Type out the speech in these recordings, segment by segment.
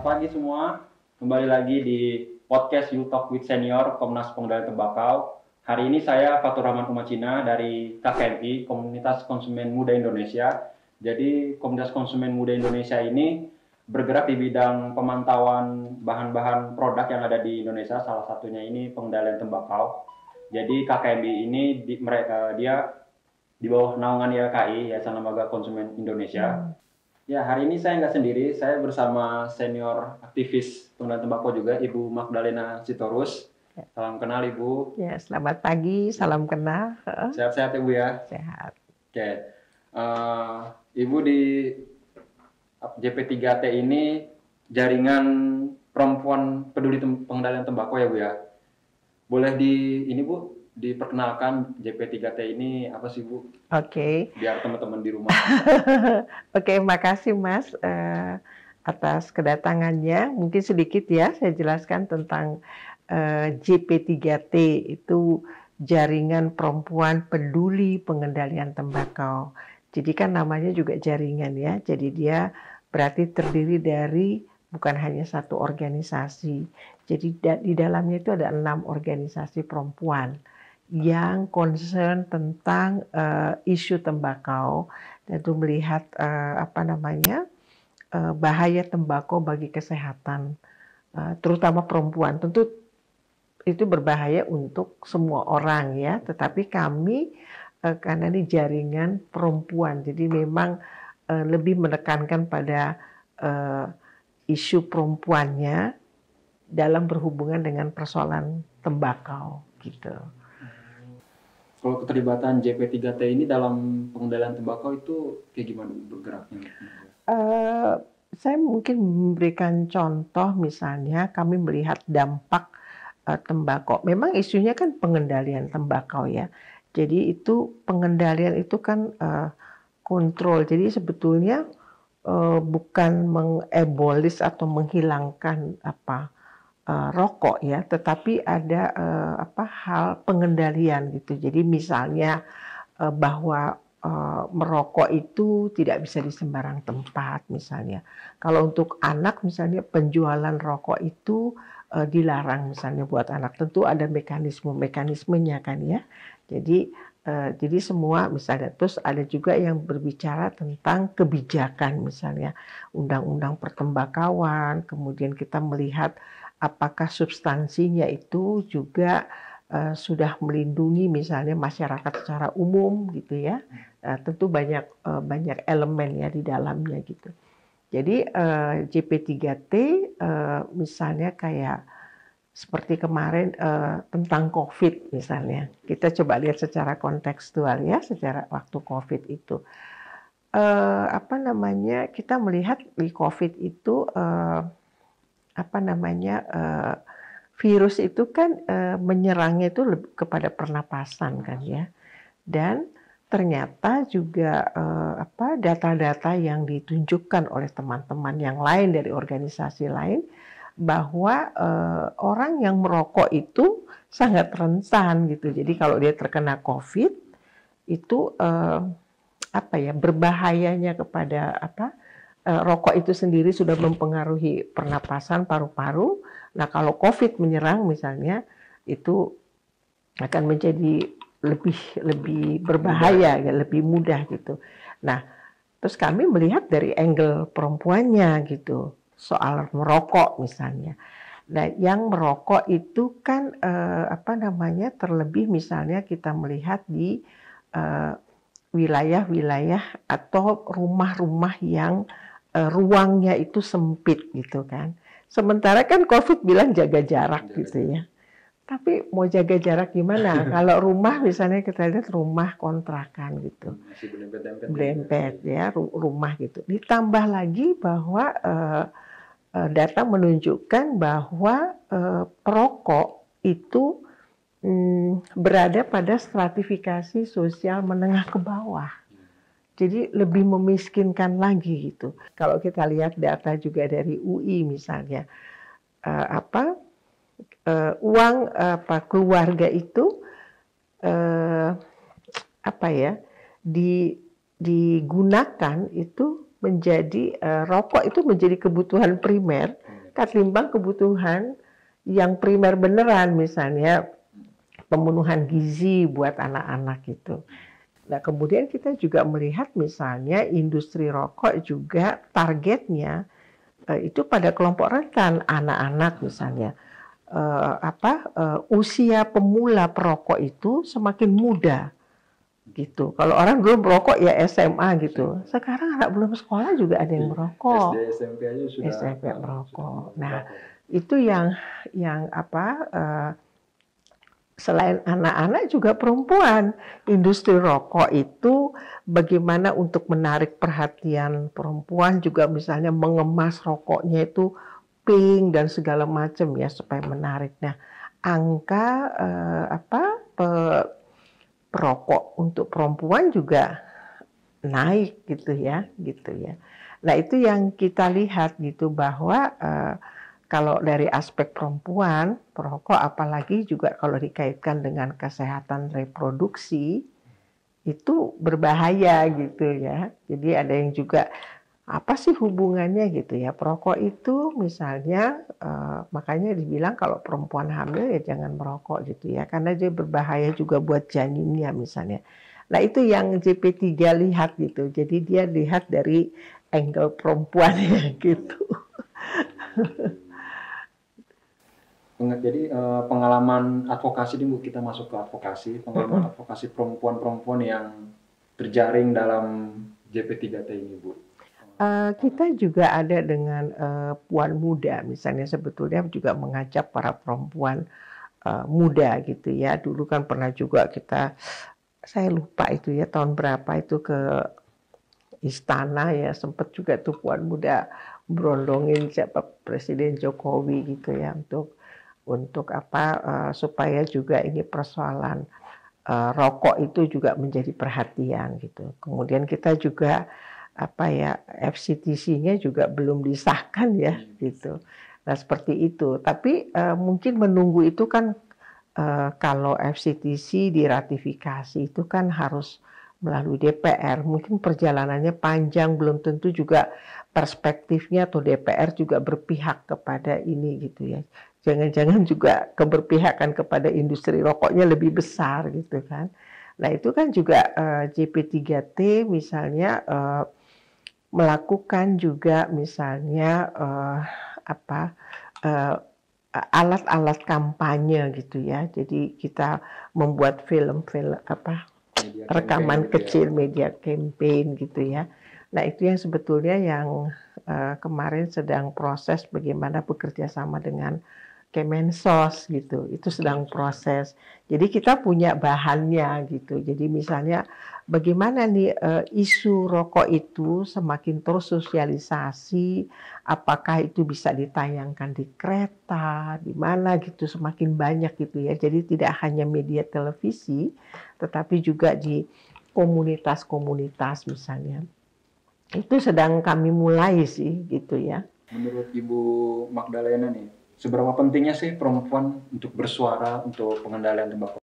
Selamat pagi semua, kembali lagi di podcast You Talk with Senior Komnas Pengendalian Tembakau. Hari ini saya Fatur Rahman Umacina dari KKMI, Komunitas Konsumen Muda Indonesia. Jadi Komunitas Konsumen Muda Indonesia ini bergerak di bidang pemantauan bahan-bahan produk yang ada di Indonesia, salah satunya ini pengendalian tembakau. Jadi KKMI ini dia di bawah naungan YLKI, Yayasan Lembaga Konsumen Indonesia. Ya, hari ini saya nggak sendiri, saya bersama senior aktivis pengendalian tembakau juga, Ibu Magdalena Sitorus. Salam kenal Ibu. Ya, selamat pagi, salam kenal. Sehat-sehat Ibu ya? Sehat. Oke, Ibu di JP3T ini jaringan perempuan peduli pengendalian tembakau ya Bu ya? Boleh diperkenalkan JP3T ini apa sih Bu? Oke. Biar teman-teman di rumah. Oke, makasih Mas atas kedatangannya. Mungkin sedikit ya saya jelaskan tentang JP3T itu Jaringan Perempuan Peduli Pengendalian Tembakau. Jadi kan namanya juga jaringan ya. Jadi dia berarti terdiri dari bukan hanya satu organisasi. Jadi di dalamnya itu ada 6 organisasi perempuan yang concern tentang isu tembakau dan itu melihat bahaya tembakau bagi kesehatan terutama perempuan. Tentu itu berbahaya untuk semua orang ya, tetapi kami karena ini jaringan perempuan jadi memang lebih menekankan pada isu perempuannya dalam berhubungan dengan persoalan tembakau gitu. Kalau keterlibatan JP3T ini dalam pengendalian tembakau itu kayak gimana bergeraknya? Saya mungkin memberikan contoh, misalnya kami melihat dampak tembakau. Memang isunya kan pengendalian tembakau ya. Jadi itu pengendalian itu kan kontrol. Jadi sebetulnya bukan mengabolis atau menghilangkan rokok ya, tetapi ada hal pengendalian gitu. Jadi misalnya bahwa merokok itu tidak bisa di sembarang tempat misalnya. Kalau untuk anak misalnya penjualan rokok itu dilarang misalnya buat anak. Tentu ada mekanismenya kan ya. Jadi semua misalnya, terus ada juga yang berbicara tentang kebijakan misalnya undang-undang pertembakauan, kemudian kita melihat apakah substansinya itu juga sudah melindungi misalnya masyarakat secara umum gitu ya. Tentu banyak elemen ya di dalamnya gitu. Jadi JP3T misalnya kayak seperti kemarin tentang COVID misalnya. Kita coba lihat secara kontekstual ya, secara waktu COVID itu. Kita melihat di COVID itu virus itu kan menyerangnya itu kepada pernapasan kan ya, dan ternyata juga data-data yang ditunjukkan oleh teman-teman yang lain dari organisasi lain bahwa orang yang merokok itu sangat rentan gitu. Jadi kalau dia terkena COVID itu berbahayanya kepada rokok itu sendiri sudah mempengaruhi pernapasan paru-paru. Nah, kalau COVID menyerang misalnya itu akan menjadi lebih berbahaya, ya, lebih mudah gitu. Nah, terus kami melihat dari angle perempuannya gitu, soal merokok misalnya. Nah, yang merokok itu kan terlebih misalnya kita melihat di wilayah-wilayah atau rumah-rumah yang ruangnya itu sempit gitu kan. Sementara kan COVID bilang jaga jarak gitu ya. Tapi mau jaga jarak gimana? Kalau rumah misalnya kita lihat rumah kontrakan gitu. Masih Berempet ya, rumah gitu. Ditambah lagi bahwa data menunjukkan bahwa perokok itu berada pada stratifikasi sosial menengah ke bawah. Jadi lebih memiskinkan lagi gitu. Kalau kita lihat data juga dari UI misalnya, uang keluarga itu digunakan itu menjadi rokok itu menjadi kebutuhan primer ketimbang kebutuhan yang primer beneran, misalnya pemenuhan gizi buat anak-anak gitu. Nah, kemudian kita juga melihat misalnya industri rokok juga targetnya itu pada kelompok rentan, anak-anak misalnya. Usia pemula perokok itu semakin muda gitu. Kalau orang belum merokok ya SMA gitu. Sekarang anak belum sekolah juga ada yang merokok. SD, SMP aja sudah SMP merokok. Nah, itu yang selain anak-anak juga perempuan. Industri rokok itu bagaimana untuk menarik perhatian perempuan, juga misalnya mengemas rokoknya itu pink dan segala macam ya supaya menarik. Nah, angka perokok untuk perempuan juga naik gitu ya. Nah, itu yang kita lihat gitu bahwa kalau dari aspek perempuan, perokok apalagi juga kalau dikaitkan dengan kesehatan reproduksi itu berbahaya gitu ya. Jadi ada yang juga apa sih hubungannya gitu ya. Perokok itu misalnya makanya dibilang kalau perempuan hamil ya jangan merokok gitu ya. Karena dia berbahaya juga buat janinnya misalnya. Nah, itu yang JP3 lihat gitu. Jadi dia lihat dari angle perempuannya gitu. Jadi pengalaman advokasi ini Bu, kita masuk ke advokasi, pengalaman advokasi perempuan-perempuan yang terjaring dalam JP3T ini Bu. Kita juga ada dengan Puan Muda, misalnya sebetulnya juga mengajak para perempuan muda gitu ya. Dulu kan pernah juga saya lupa itu ya tahun berapa itu ke istana ya, sempat juga tuh Puan Muda berondongin siapa Presiden Jokowi gitu ya untuk supaya juga ini persoalan rokok itu juga menjadi perhatian gitu. Kemudian kita juga FCTC-nya juga belum disahkan ya gitu. Nah, seperti itu. Tapi mungkin menunggu itu kan kalau FCTC diratifikasi itu kan harus melalui DPR. Mungkin perjalanannya panjang, belum tentu juga perspektifnya atau DPR juga berpihak kepada ini gitu ya. Jangan-jangan juga keberpihakan kepada industri rokoknya lebih besar gitu kan. Nah, itu kan juga JP3T misalnya melakukan juga misalnya alat-alat kampanye gitu ya. Jadi kita membuat film-film rekaman kecil, media campaign gitu ya. Nah, itu yang sebetulnya yang kemarin sedang proses bagaimana bekerja sama dengan Kemensos gitu. Itu sedang proses. Jadi kita punya bahannya gitu. Jadi misalnya bagaimana nih isu rokok itu semakin tersosialisasi, apakah itu bisa ditayangkan di kereta, di mana gitu, semakin banyak gitu ya. Jadi tidak hanya media televisi, tetapi juga di komunitas-komunitas misalnya. Itu sedang kami mulai sih gitu ya. Menurut Ibu Magdalena nih, seberapa pentingnya sih perempuan untuk bersuara untuk pengendalian tembakau?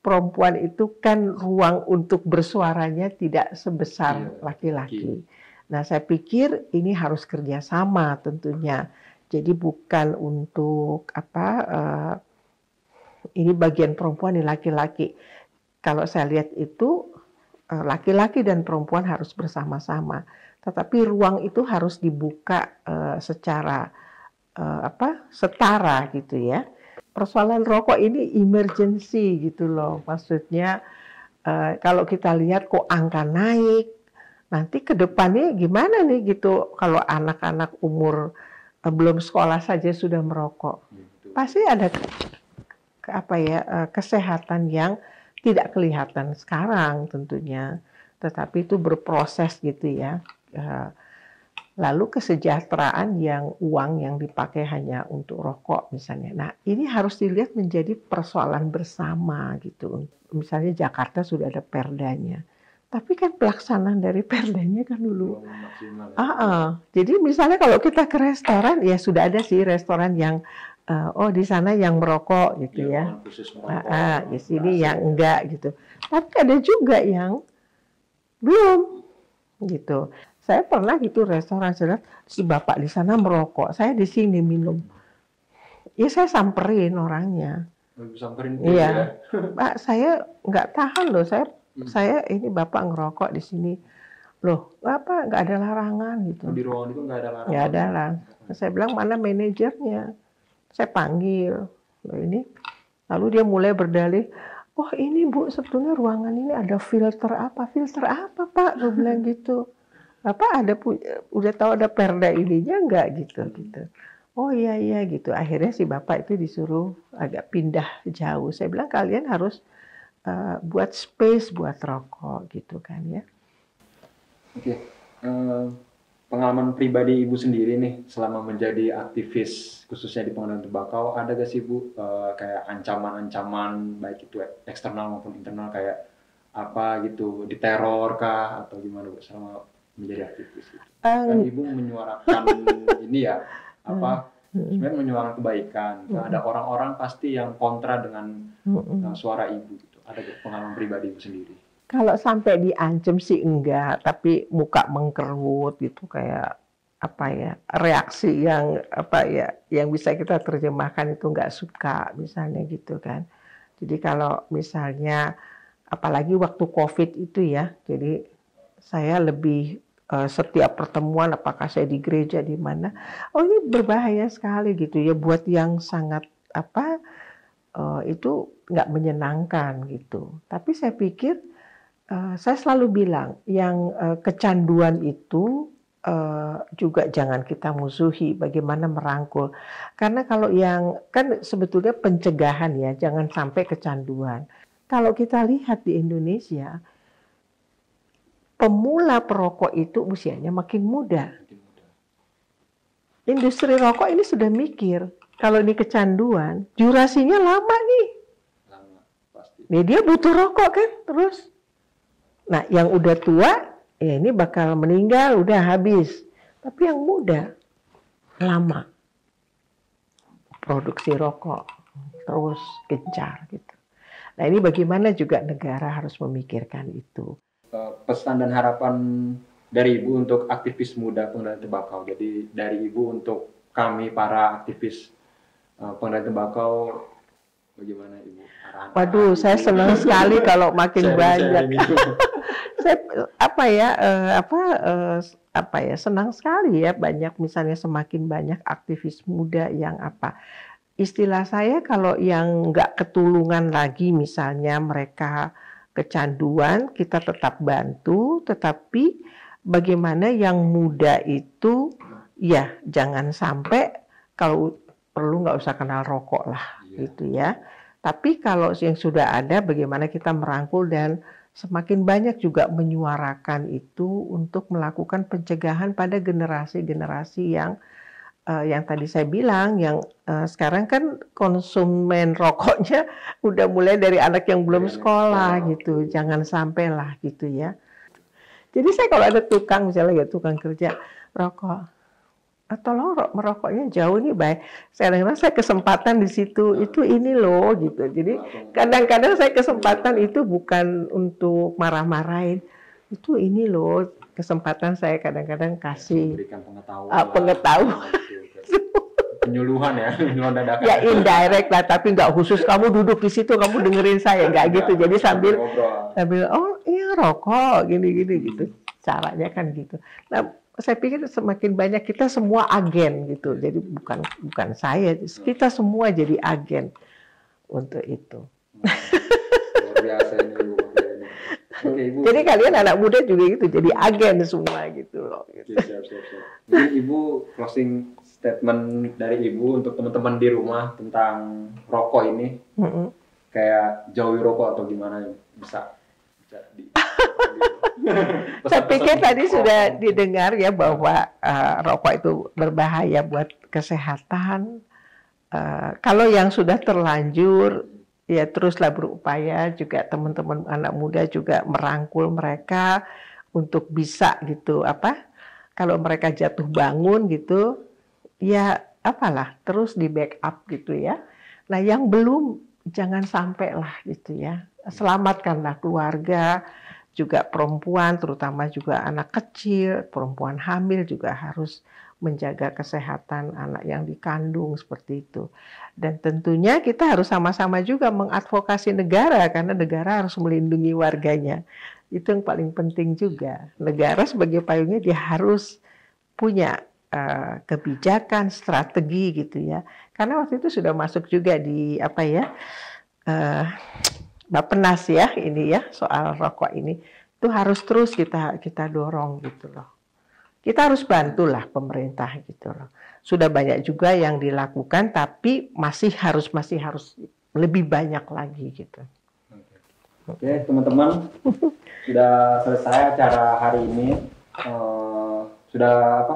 Perempuan itu kan ruang untuk bersuaranya tidak sebesar laki-laki. Nah, saya pikir ini harus kerjasama tentunya. Jadi bukan untuk ini bagian perempuan, ini laki-laki. Kalau saya lihat itu laki-laki dan perempuan harus bersama-sama. Tetapi ruang itu harus dibuka secara setara gitu ya. Persoalan rokok ini emergency gitu loh. Maksudnya kalau kita lihat kok angka naik, nanti ke depannya gimana nih gitu kalau anak-anak umur belum sekolah saja sudah merokok. Pasti ada kesehatan yang tidak kelihatan sekarang tentunya, tetapi itu berproses gitu ya. Lalu kesejahteraan yang uang yang dipakai hanya untuk rokok misalnya. Nah, ini harus dilihat menjadi persoalan bersama gitu. Misalnya Jakarta sudah ada perdanya. Tapi kan pelaksanaan dari perdanya kan dulu. Jadi misalnya kalau kita ke restoran, ya sudah ada sih restoran yang di sana yang merokok gitu ya. Di sini yang enggak gitu. Tapi ada juga yang belum gitu. Saya pernah gitu restoran, saya lihat si bapak di sana merokok, saya di sini minum. Ya saya samperin orangnya. Samperin Iya, ya. Pak, saya nggak tahan loh, saya ini bapak ngerokok di sini. Loh, apa nggak ada larangan gitu? Di ruangan itu nggak ada larangan. Nggak ada lah. Saya bilang mana manajernya? Saya panggil. Loh ini, lalu dia mulai berdalih. Oh ini Bu, sebetulnya ruangan ini ada filter apa? Filter apa Pak? Gue bilang gitu. Apa ada udah tahu ada perda ininya nggak gitu gitu. Oh iya iya gitu. Akhirnya si bapak itu disuruh agak pindah jauh. Saya bilang kalian harus buat space buat rokok gitu kan ya. Oke. Pengalaman pribadi Ibu sendiri nih selama menjadi aktivis khususnya di pengendalian tembakau, ada gak sih Bu kayak ancaman-ancaman baik itu eksternal maupun internal kayak apa gitu, diteror kah atau gimana Bu selama menjadi aktivis gitu? Kan Ibu menyuarakan ini ya apa sebenarnya menyuarakan kebaikan. Ada orang-orang pasti yang kontra dengan suara Ibu gitu. Ada gak pengalaman pribadi Ibu sendiri? Kalau sampai diancam sih enggak, tapi muka mengkerut gitu kayak apa ya, reaksi yang apa ya, yang bisa kita terjemahkan itu enggak suka misalnya gitu kan. Jadi kalau misalnya apalagi waktu Covid itu ya, jadi saya lebih setiap pertemuan apakah saya di gereja di mana, oh ini berbahaya sekali gitu ya buat yang sangat apa itu nggak menyenangkan gitu. Tapi saya pikir saya selalu bilang, yang kecanduan itu juga jangan kita musuhi, bagaimana merangkul. Karena kalau yang, kan sebetulnya pencegahan ya, jangan sampai kecanduan. Kalau kita lihat di Indonesia, pemula perokok itu usianya makin muda. Industri rokok ini sudah mikir, kalau ini kecanduan, durasinya lama nih. Lama, pasti. Nih dia butuh rokok kan, terus. Nah, yang udah tua, ya ini bakal meninggal, udah habis. Tapi yang muda, lama. Produksi rokok, terus gencar gitu. Nah, ini bagaimana juga negara harus memikirkan itu. Pesan dan harapan dari Ibu untuk aktivis muda pengendalian tembakau. Jadi dari Ibu untuk kami para aktivis pengendalian tembakau, bagaimana Ibu? Waduh, saya senang sekali kalau makin banyak. Saya senang sekali ya banyak, misalnya semakin banyak aktivis muda yang apa. Istilah saya kalau yang nggak ketulungan lagi, misalnya mereka kecanduan, kita tetap bantu, tetapi bagaimana yang muda itu ya jangan sampai, kalau perlu nggak usah kenal rokok lah gitu ya. Tapi kalau yang sudah ada, bagaimana kita merangkul dan semakin banyak juga menyuarakan itu untuk melakukan pencegahan pada generasi-generasi yang tadi saya bilang, yang sekarang kan konsumen rokoknya udah mulai dari anak yang belum sekolah gitu, jangan sampai lah gitu ya. Jadi saya kalau ada tukang, misalnya ya tukang kerja rokok, tolong merokoknya jauh nih baik. Kadang-kadang saya kesempatan di situ, itu ini loh gitu. Jadi kadang-kadang saya kesempatan itu bukan untuk marah-marahin, itu ini loh kesempatan saya kadang-kadang kasih memberikan pengetahuan. Penyuluhan ya, penyuluhan dadakan. Ya indirect lah, tapi nggak khusus kamu duduk di situ, kamu dengerin saya, nggak gitu. Jadi sambil oh iya rokok, gini gitu. Caranya kan gitu. Nah, saya pikir semakin banyak kita semua agen gitu. Jadi bukan saya, kita semua jadi agen untuk itu. Luar biasa ini Ibu. Oke, Ibu. Jadi kalian anak muda juga gitu, jadi agen semua gitu loh. Gitu. Siap. Jadi Ibu closing statement dari Ibu untuk teman-teman di rumah tentang rokok ini, kayak jauhi rokok atau gimana bisa di. Saya pikir tadi sudah didengar ya bahwa rokok itu berbahaya buat kesehatan. Kalau yang sudah terlanjur, ya teruslah berupaya juga teman-teman anak muda juga merangkul mereka untuk bisa gitu apa. Kalau mereka jatuh bangun gitu, ya apalah terus di backup gitu ya. Nah yang belum jangan sampai lah gitu ya. Selamatkanlah keluarga. juga perempuan, terutama juga anak kecil, perempuan hamil juga harus menjaga kesehatan anak yang dikandung seperti itu. Dan tentunya kita harus sama-sama juga mengadvokasi negara karena negara harus melindungi warganya. Itu yang paling penting juga. Negara sebagai payungnya dia harus punya kebijakan, strategi gitu ya. Karena waktu itu sudah masuk juga di apa ya, Bappenas ya ini ya soal rokok ini. Itu harus terus kita dorong gitu loh. Kita harus bantulah pemerintah gitu loh. Sudah banyak juga yang dilakukan tapi masih harus lebih banyak lagi gitu. Oke, teman-teman, sudah selesai acara hari ini. Sudah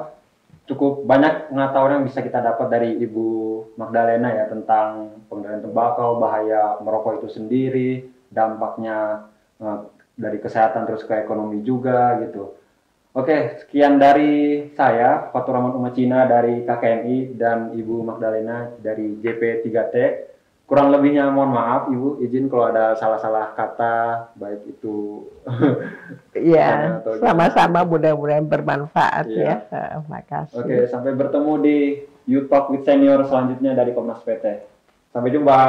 cukup banyak pengetahuan yang bisa kita dapat dari Ibu Magdalena ya tentang pengendalian tembakau, bahaya merokok itu sendiri, dampaknya dari kesehatan terus ke ekonomi juga gitu. Oke, sekian dari saya, Fatur Rahman Umacina dari KKNI dan Ibu Magdalena dari JP3T. Kurang lebihnya mohon maaf Ibu, izin kalau ada salah-salah kata, baik itu Iya, sama-sama mudah-mudahan bermanfaat ya. Makasih. Oke, sampai bertemu di You Talk with Senior selanjutnya dari Komnas PT. Sampai jumpa.